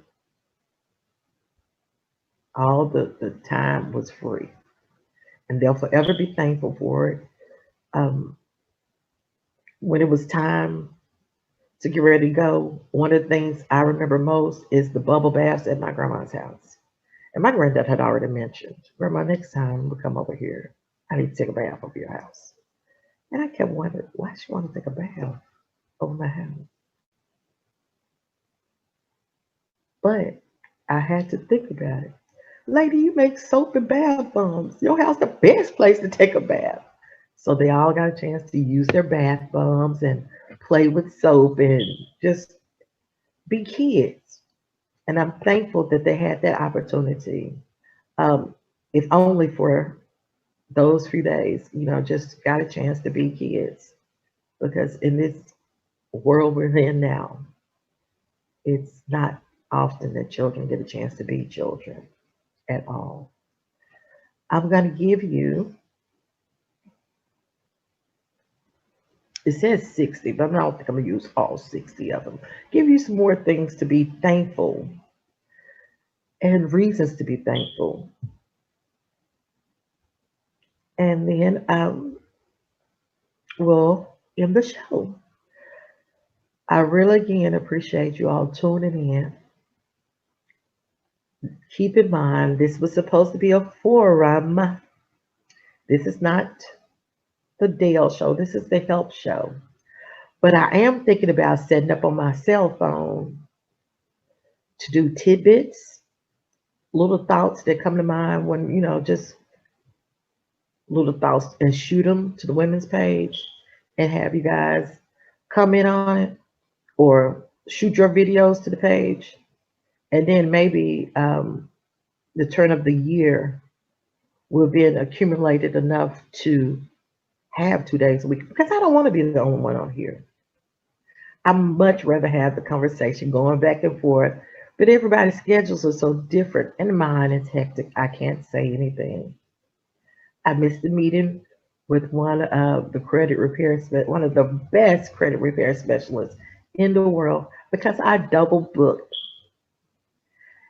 All the time was free. And they'll forever be thankful for it. Um, when it was time to get ready to go, one of the things I remember most is the bubble baths at my grandma's house. And my granddad had already mentioned, Grandma, next time we come over here, I need to take a bath over your house. And I kept wondering, why she want to take a bath over my house? But I had to think about it. Lady, you make soap and bath bombs. Your house the best place to take a bath. So they all got a chance to use their bath bombs and play with soap and just be kids. And I'm thankful that they had that opportunity. Um, if only for those few days, just got a chance to be kids. Because in this world we're in now, it's not often that children get a chance to be children at all. I'm going to give you, it says 60, but I don't think I'm going to use all 60 of them. Give you some more things to be thankful and reasons to be thankful. And then we'll end the show. I really again appreciate you all tuning in. Keep in mind, this was supposed to be a forum. This is not the Dale show. This is the help show. But I am thinking about setting up on my cell phone to do tidbits, little thoughts that come to mind when, just little thoughts, and shoot them to the women's page and have you guys comment on it or shoot your videos to the page. And then maybe the turn of the year will be accumulated enough to have 2 days a week, because I don't want to be the only one on here. I much rather have the conversation going back and forth, but everybody's schedules are so different, and mine is hectic. I can't say anything. I missed the meeting with one of the one of the best credit repair specialists in the world, because I double booked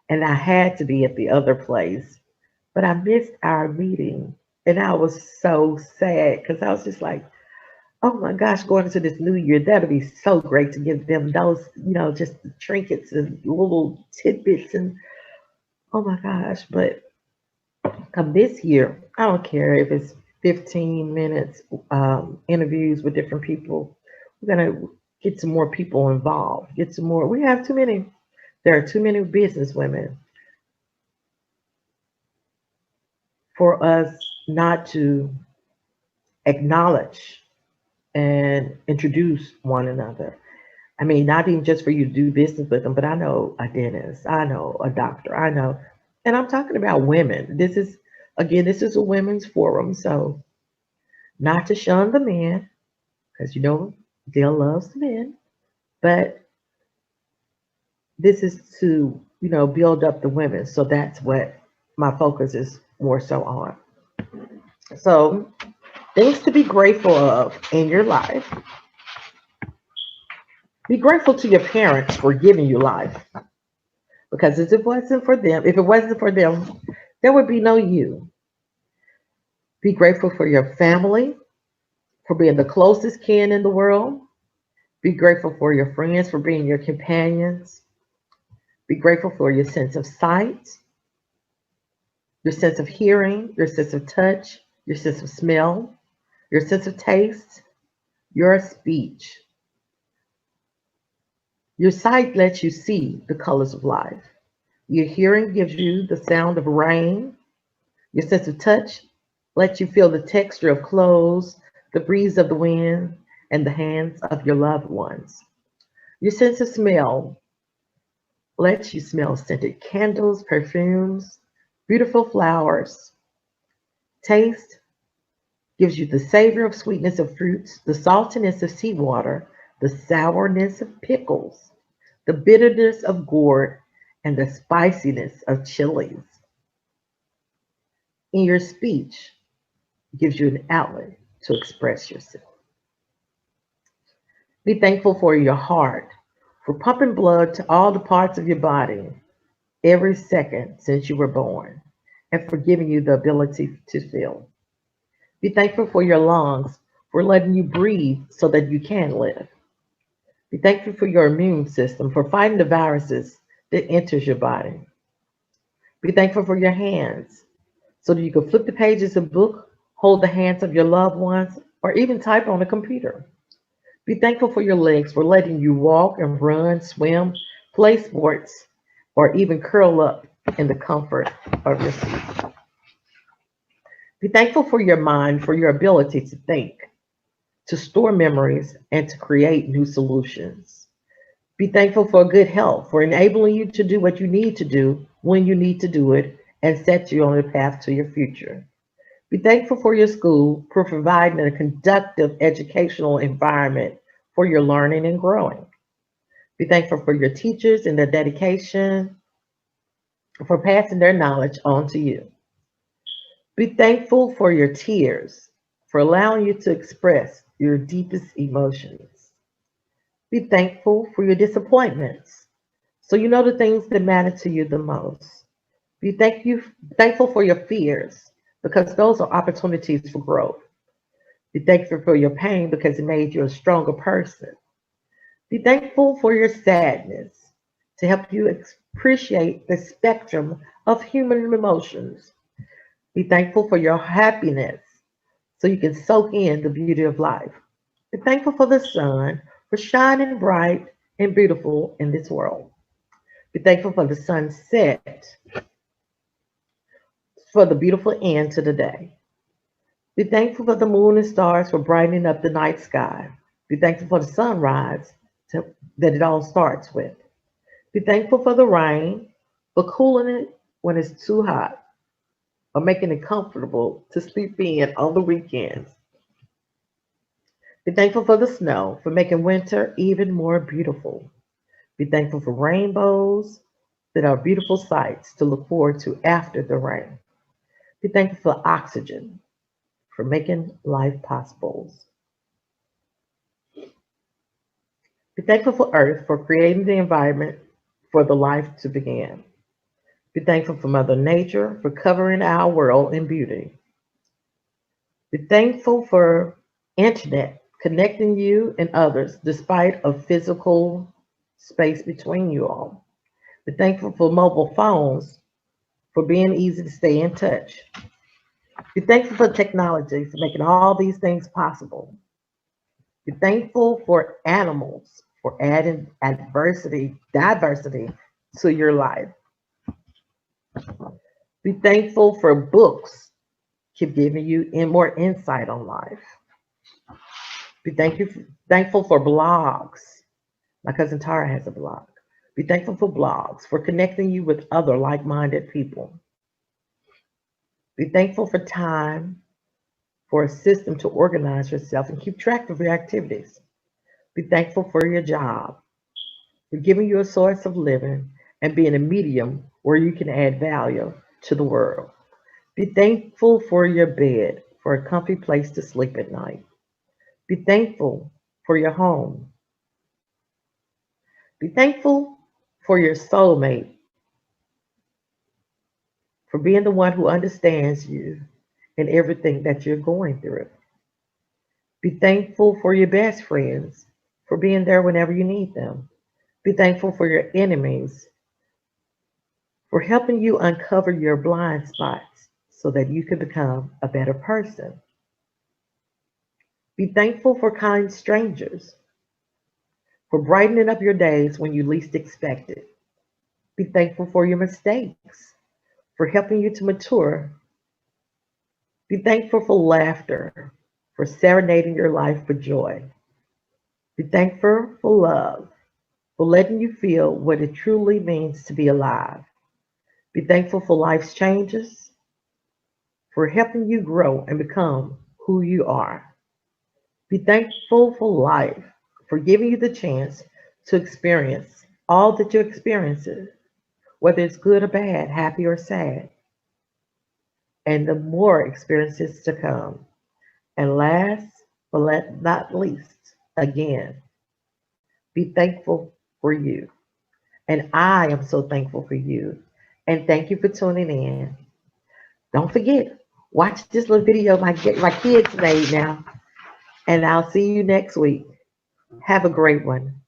and I had to be at the other place, but I missed our meeting. And I was so sad because I was just like, oh my gosh, going into this new year, that'll be so great to give them those, just the trinkets and little tidbits. And Oh my gosh, but come this year, I don't care if it's 15 minutes interviews with different people. We're going to get some more people involved, get some more. We have too many, there are too many business women for us not to acknowledge and introduce one another. I mean, not even just for you to do business with them, but I know a dentist, I know a doctor, I know, and I'm talking about women. This is, again, this is a women's forum, so not to shun the men, because you know Dale loves the men, but this is to, build up the women. So that's what my focus is more so on. So, things to be grateful of in your life. Be grateful to your parents for giving you life. Because if it wasn't for them, there would be no you. Be grateful for your family, for being the closest kin in the world. Be grateful for your friends, for being your companions. Be grateful for your sense of sight, your sense of hearing, your sense of touch, your sense of smell, your sense of taste, your speech. Your sight lets you see the colors of life. Your hearing gives you the sound of rain. Your sense of touch lets you feel the texture of clothes, the breeze of the wind, and the hands of your loved ones. Your sense of smell lets you smell scented candles, perfumes, beautiful flowers. Taste gives you the savor of sweetness of fruits, the saltiness of seawater, the sourness of pickles, the bitterness of gourd, and the spiciness of chilies. In your speech gives you an outlet to express yourself. Be thankful for your heart, for pumping blood to all the parts of your body every second since you were born, and for giving you the ability to feel. Be thankful for your lungs, for letting you breathe so that you can live. Be thankful for your immune system, for fighting the viruses that enters your body. Be thankful for your hands, so that you can flip the pages of a book, hold the hands of your loved ones, or even type on a computer. Be thankful for your legs, for letting you walk and run, swim, play sports, or even curl up in the comfort of your seat. Be thankful for your mind, for your ability to think, to store memories, and to create new solutions. Be thankful for good health, for enabling you to do what you need to do when you need to do it and set you on the path to your future. Be thankful for your school for providing a conductive educational environment for your learning and growing. Be thankful for your teachers and their dedication for passing their knowledge on to you. Be thankful for your tears, for allowing you to express your deepest emotions. Be thankful for your disappointments, so you know the things that matter to you the most. Thankful for your fears, because those are opportunities for growth. Be thankful for your pain because it made you a stronger person. Be thankful for your sadness to help you appreciate the spectrum of human emotions. Be thankful for your happiness so you can soak in the beauty of life. Be thankful for the sun for shining bright and beautiful in this world. Be thankful for the sunset for the beautiful end to the day. Be thankful for the moon and stars for brightening up the night sky. Be thankful for the sunrise that it all starts with. Be thankful for the rain for cooling it when it's too hot or making it comfortable to sleep in on the weekends. Be thankful for the snow for making winter even more beautiful. Be thankful for rainbows that are beautiful sights to look forward to after the rain. Be thankful for oxygen for making life possible. Be thankful for Earth for creating the environment for the life to begin. Be thankful for Mother Nature for covering our world in beauty. Be thankful for internet connecting you and others despite a physical space between you all. Be thankful for mobile phones for being easy to stay in touch. Be thankful for technology for making all these things possible. Be thankful for animals for adding diversity to your life. Be thankful for books, keep giving you more insight on life. Thankful for blogs. My cousin Tara has a blog. Be thankful for blogs, for connecting you with other like minded people. Be thankful for time, for a system to organize yourself and keep track of your activities. Be thankful for your job, for giving you a source of living and being a medium where you can add value to the world. Be thankful for your bed, for a comfy place to sleep at night. Be thankful for your home. Be thankful for your soulmate, for being the one who understands you and everything that you're going through. Be thankful for your best friends, for being there whenever you need them. Be thankful for your enemies, for helping you uncover your blind spots so that you can become a better person. Be thankful for kind strangers, for brightening up your days when you least expect it. Be thankful for your mistakes, for helping you to mature. Be thankful for laughter, for serenading your life with joy. Be thankful for love, for letting you feel what it truly means to be alive. Be thankful for life's changes, for helping you grow and become who you are. Be thankful for life, for giving you the chance to experience all that you experience, whether it's good or bad, happy or sad, and the more experiences to come. And last but not least, again, be thankful for you. And I am so thankful for you. And thank you for tuning in. Don't forget, watch this little video my kids made now. And I'll see you next week. Have a great one.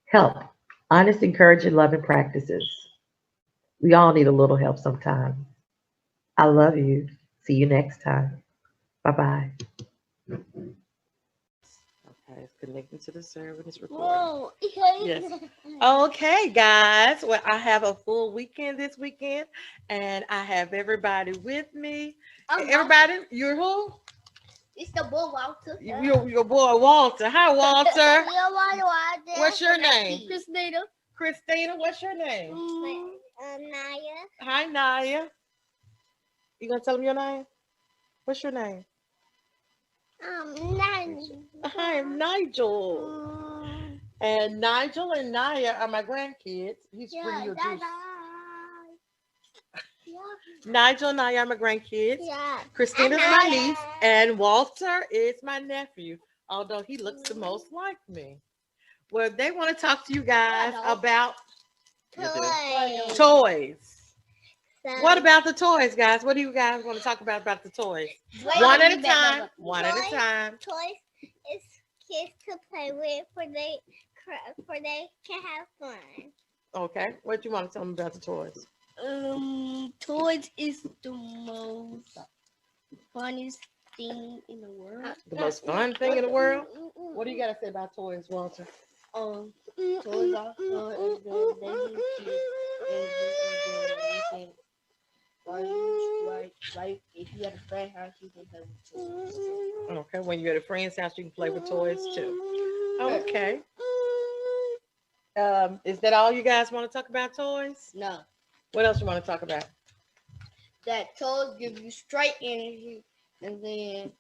Help. Honest, encouraging, loving practices. We all need a little help sometimes. I love you. See you next time. Bye bye. Okay, it's connecting to the server and it's recording. Whoa. Yes. Okay, guys. Well, I have a full weekend this weekend, and I have everybody with me. I'm Everybody, you're who? It's the boy Walter. Your boy Walter. Hi, Walter. Yeah, Walter. What's your name? Christina. Christina, what's your name? Naya. Hi, Naya. You gonna tell them your name? What's your name? Nigel. Hi, I'm Nigel. And Nigel and Naya are my grandkids. He's bringing you a juice. Nigel and Naya are my grandkids. Yeah. Christina's my niece, and Walter is my nephew, although he looks the most like me. Well, they want to talk to you guys about toys. What about the toys, guys? What do you guys want to talk about the toys? One at a time. One at a time. Toys is kids to play with for they can have fun. Okay. What do you want to tell them about the toys? Toys is the most funniest thing in the world. The most fun thing in the world? What do you got to say about toys, Walter? Toys are fun and then they use kids and you can like if you at a friend's house you can play with toys. Okay, when you're at a friend's house you can play with toys too. Okay. Is that all you guys want to talk about toys? No. What else you want to talk about? That toys give you straight energy and then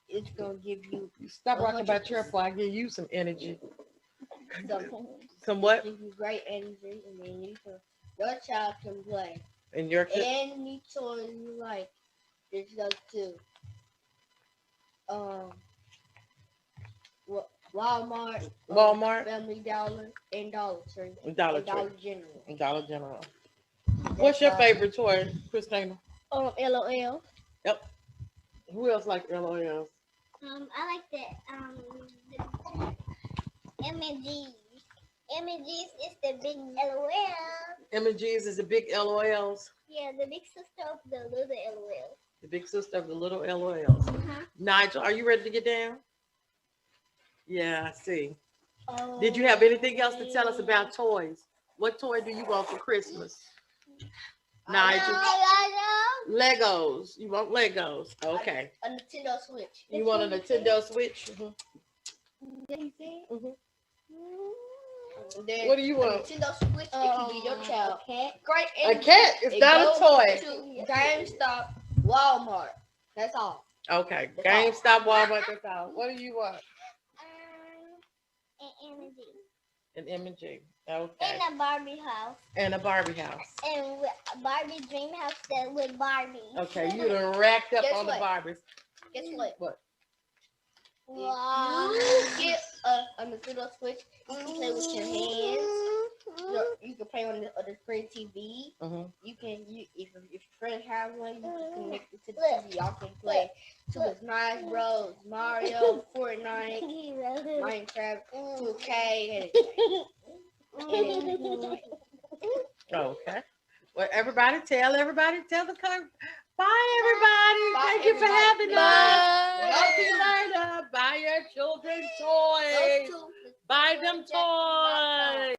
it's gonna give you Stop rocking about your before I give you some energy. some what? Give you great energy and then your child can play. And your kid? Any toys you like, it's goes to Walmart, Family Dollar, and Dollar Tree. Dollar General. What's your favorite toy, Christina? LOL. Yep. Who else like LOLs? I like the M&G. M&G's is the big LOL. M&G's is the big LOLs. Yeah, the big sister of the little LOL. The big sister of the little LOLs. Nigel, are you ready to get down? Yeah, I see. Did you have anything else to tell us about toys? What toy do you want for Christmas? Nigel? Legos. You want Legos? Okay. A Nintendo Switch. You want a Nintendo Switch? What do you want? A Nintendo Switch. It can be your child. Great. A cat. It's not a toy. To GameStop, Walmart. That's all. Okay. GameStop, Walmart. That's all. What do you want? An M&G. An M&G. Okay. And a Barbie house. And a Barbie house. And a Barbie dream house that with Barbie. Okay, you done racked up Guess on what? the Barbies. Guess what? What? Wow. You get a Nintendo Switch. You can play with your hands. You can play on the screen TV. You can if your friend have one, you can connect it to the TV. Y'all can play Super Smash Bros, Mario, Fortnite, Minecraft, 2K, Okay. Well, everybody tell the con. Bye, everybody. Thank you for having us. Talk to you later. Buy your children toys. Buy them toys.